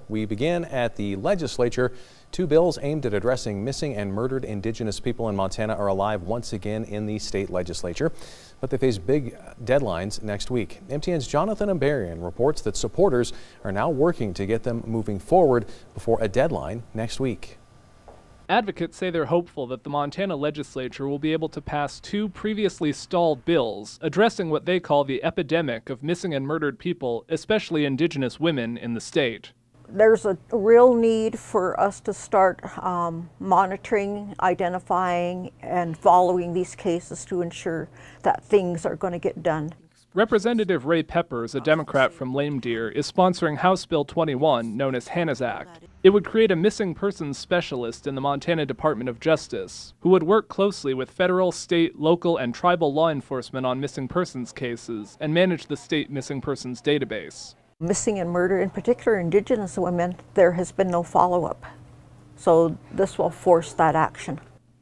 We begin at the legislature. Two bills aimed at addressing missing and murdered Indigenous people in Montana are alive once again in the state legislature, but they face big deadlines next week. MTN's Jonathan Ambarian reports that supporters are now working to get them moving forward before a deadline next week. Advocates say they're hopeful that the Montana Legislature will be able to pass two previously stalled bills addressing what they call the epidemic of missing and murdered people, especially Indigenous women in the state. There's a real need for us to start monitoring, identifying, and following these cases to ensure that things are going to get done. Representative Ray Peppers, a Democrat from Lame Deer, is sponsoring House Bill 21, known as Hannah's Act. It would create a missing persons specialist in the Montana Department of Justice, who would work closely with federal, state, local, and tribal law enforcement on missing persons cases and manage the state missing persons database. Missing and murder, in particular Indigenous women, there has been no follow-up. So this will force that action.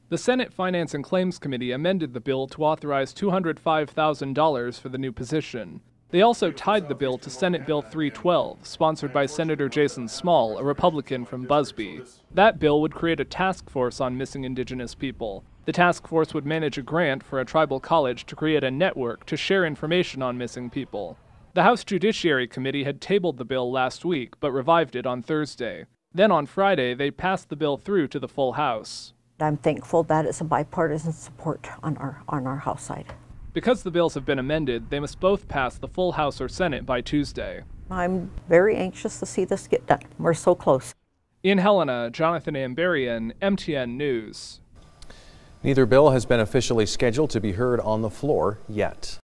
The Senate Finance and Claims Committee amended the bill to authorize $205,000 for the new position. They also tied the bill to Senate Bill 312, sponsored by Senator Jason Small, a Republican from Busby. That bill would create a task force on missing Indigenous people. The task force would manage a grant for a tribal college to create a network to share information on missing people. The House Judiciary Committee had tabled the bill last week, but revived it on Thursday. Then on Friday, they passed the bill through to the full House. I'm thankful that it's a bipartisan support on our House side. Because the bills have been amended, they must both pass the full House or Senate by Tuesday. I'm very anxious to see this get done. We're so close. In Helena, Jonathan Ambarian, MTN News. Neither bill has been officially scheduled to be heard on the floor yet.